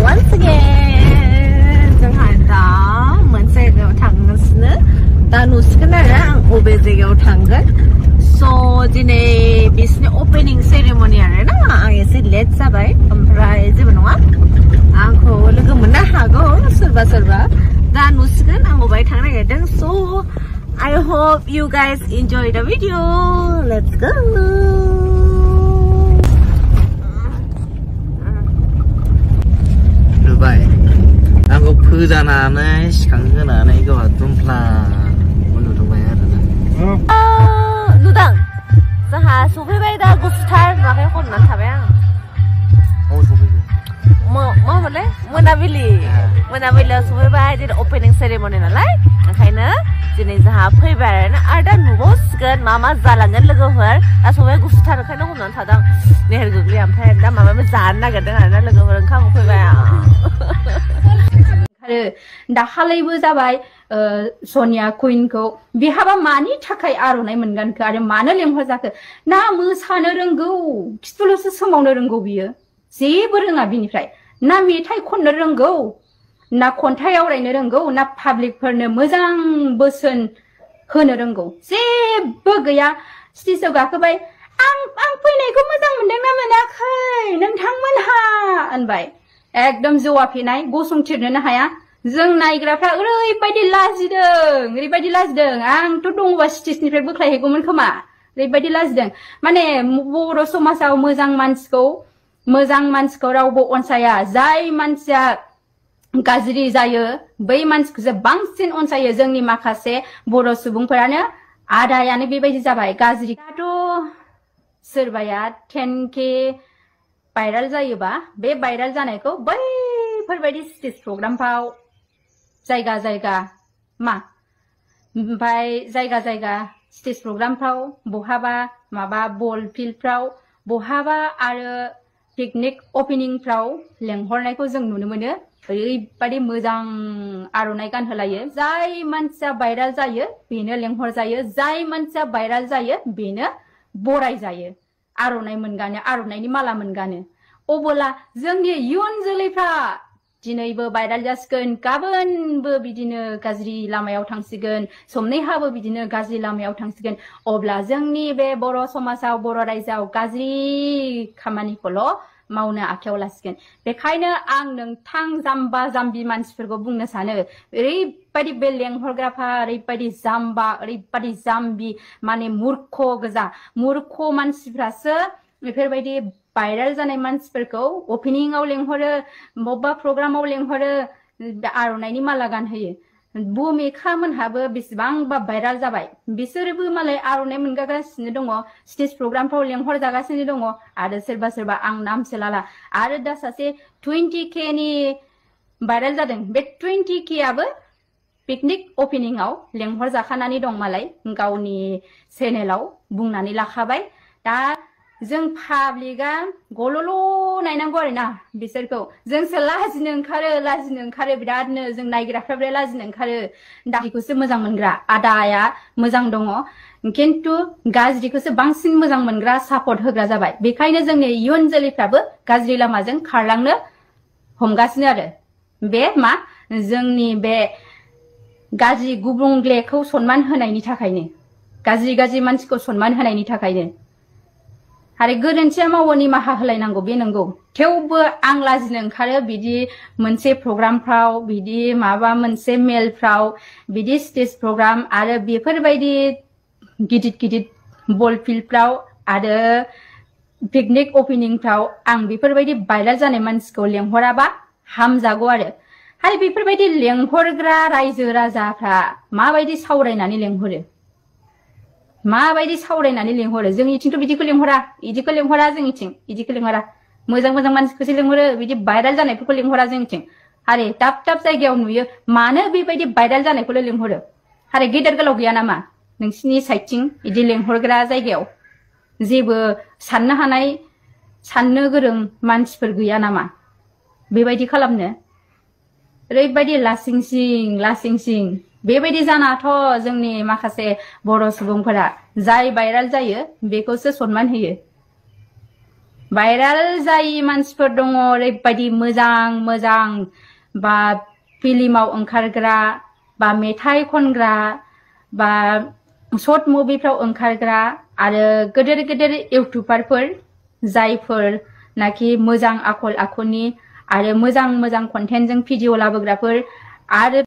once again जोंहा दा मोनसे जायगायाव थांगासिनो दा नुसिगोन आरो आं अबे जायगायाव थांगोन स' दिनै बिसोरनि ओपनिं सेरेमनि आरो ना आं एसे लेट जाबाय ओमफ्राय जेबो नङा आंखौ लोगो मोननो हागौ सोरबा सोरबा दा नुसिगोन आं अबाय थांनो नागिरदों स' I hope you guys enjoy the video. Let's go. Dubai. Aku pujana sikanggana nego tumpla. Ulu Dubai ada. Nudang. Saha sobai dah gustar makai kon nan thabang. Oh sobai. Mau boleh? Menabili sobai jadi opening ceremony nalai. Makanya दिनै जोंहा फैबाय आरोना आरो दा नुबावसिगोन मा मा जालांगोन लोगोफोर दा सबाय गुसुथार ओंखायनो हमनानै थादों नेहेर गोग्लैया ओमफ्राय दा माबा जानो नागिरदों आरोना लोगोफोर ओंखाम फैबाय आरो दाखालैबो जाबाय सनिया कुइनखौ बिहाबा मानि थाखाय आर'नाइ मोनगोनखो आरो मानो लेंहरजाखो ना मोसानो रोंगौ खिथुल'सो सोमावनो रोंगौ बियो जेबो रोङा बिनिफ्राय ना मेथाइ खननो रोंगौ ना खन्थाइ आवरायनो रोंगौ ना पाब्लिकफोरनो मोजां बोसोन होनो रोंगौ जेबो गैया स्टेजआव गाखोबाय आं फैनायखौ मोजां मोनदोंना मोनाखै नोंथांमोनहा होनबाय एकदम जौआफेनाय गसंथिरनोनो हाया जों नायग्राफ्रा ओरैबायदि लाजिदों आंथ' दङबा स्टेजनिफ्राय बोख्लायहैगौमोन खोमा ओरैबायदि लाजिदों माने बर' समाजाव मोजां मानसिखौ रावबो अनसाया जाय मानसिया गाज्रि जायो बै मानसिखौसो बांसिन अनसायो जोंनि माखासे बर' सुबुंफोरानो आदायानो बेबायदि जाबाय गाज्रि दाथ' सोरबाया 10K भाइराल जायोबा बे भाइराल जानायखौ बैफोरबायदि स्टेज प्रग्रामफ्राव जायगा ओमफ्राय जायगा स्टेज प्रग्रामफ्राव बहाबा माबा बल फिल्डफ्राव बहाबा आरो पिकनिक ओपनिंफ्राव लेंहरनायखौ जों नुनो मोनो ओरैबायदि मोजां आर'नाइ गानहोलायो जाय मानसिया भाइराल जायो बेनो लेंहर जायो जाय मानसिया भाइराल जायो बेनो बराय जायो आर'नाइ मोनगानो आर'नाइनि माला मोनगानो अबोला जोंनि इयुन जोलैफ्रा दिनैबो भाइराल जासिगोन गाबोनबो बिदिनो गाज्रि लामायाव थांसिगोन समनैहाबो बिदिनो गाज्रि लामायाव थांसिगोन अब्ला जोंनि बे बर' समाजाव बर' रायजोआव गाज्रि खामानिखौल' मावनो आखायाव लासिगोन बेखायनो आं नोंथां जाम्बा जाम्बि मानसिफोरखौ बुंनो सानो ओरैबायदि बे लेंहरग्राफ्रा ओरैबायदि जाम्बा ओरैबायदि जाम्बि माने मूर्ख गोजा मूर्ख मानसिफ्रासो बेफोरबायदि भाइराल जानाय मानसिफोरखौ ओपनिंआव लेंहरो बबेबा प्रग्रामाव लेंहरो आर'नाइनि माला गानहोयो भुमिखा मोनहाबो बेसेबांबा भाइराल जाबाय बिसोरबो मालाय आर'नाइ मोनगासिनो दङ स्टेज प्रग्रामफ्राव लेंहर जागासिनो दङ आरो सोरबा आं नामसो लाला आरो दा सासे 20K नि भाइराल जादों बे 20K आबो पिकनिक ओपनिंआव लेंहर जाखानानै दं मालाय गावनि चेनेलाव बुंनानै लाखाबाय दा जों पाब्लिकआ गल'ल' नायनांगौ आरोना बिसोरखौ जोंसो लाजिनो ओंखारो बिरादनो जों नायग्राफ्रा बिराद लाजिनो ओंखारो दाखौसो मोजां मोनग्रा आदाया मोजां दङ किन्तु गाज्रिखौसो बांसिन मोजां मोनग्रा सापर्ट होग्रा जाबाय बेखायनो जोंनि इयुन जोलैफ्राबो गाज्रि लामाजों खारलांनो हमगासिनो आरो बे मा जोंनि बे गाज्रि गुबुंलेखौ सनमान होनायनि थाखायनो गाज्रि मानसिखौ सनमान होनायनि थाखायनो आरो गोरोन्थिया मावो निमाहा होलायनांगौ बे नंगौ थेवबो आं लाजिनो ओंखारो बिदि मोनसे प्रग्रामफ्राव बिदि माबा मोनसे मेलफ्राव बिदि स्टेज प्रग्राम आरो बेफोरबायदि गिदिर बल फिल्डफ्राव आरो पिकनिक ओपनिंफ्राव आं बेफोरबायदि भाइराल जानाय मानसिखौ लेंहराबा हामजागौ आरो बेफोरबायदि लेंहरग्रा रायजो राजाफ्रा माबायदि सावरायनानै लेंहरो जोंनिथिंथ' बिदिखौ लेंहरा जोंनिथिं बिदिखौ लेंहरा मोजां मानसिखौसो लेंहरो बिदि भाइराल जानायफोरखौ लेंहरा जोंनिथिं आरो दाब जायगायाव नुयो मानो बेबायदि भाइराल जानायखौल' लेंहरो आरो गेदेर गोलाव गैया नामा नोंसिनि साइडथिं बिदि लेंहरग्रा जायगायाव जेबो साननो हानाय साननो गोरों मानसिफोर गैया नामा बेबायदि खालामनो ओरैबायदि लासिंसिं बेबायदि जानाथ' जोंनि माखासे बर' सुबुंफोरा जाय भाइराल जायो बेखौसो सनमान होयो भाइराल जायि मानसिफोर दङ ओरैबायदि मोजां मोजां बा फिल्माव ओंखारग्रा बा मेथाइ खनग्रा बा शर्ट मुभिफ्राव ओंखारग्रा आरो गेदेर गेदेर इउटुबारफोर जायफोर नाखि मोजां आखल आखुनि आरो मोजां मोजां कन्टेन्टजों भिडिअ लाबोग्राफोर आरो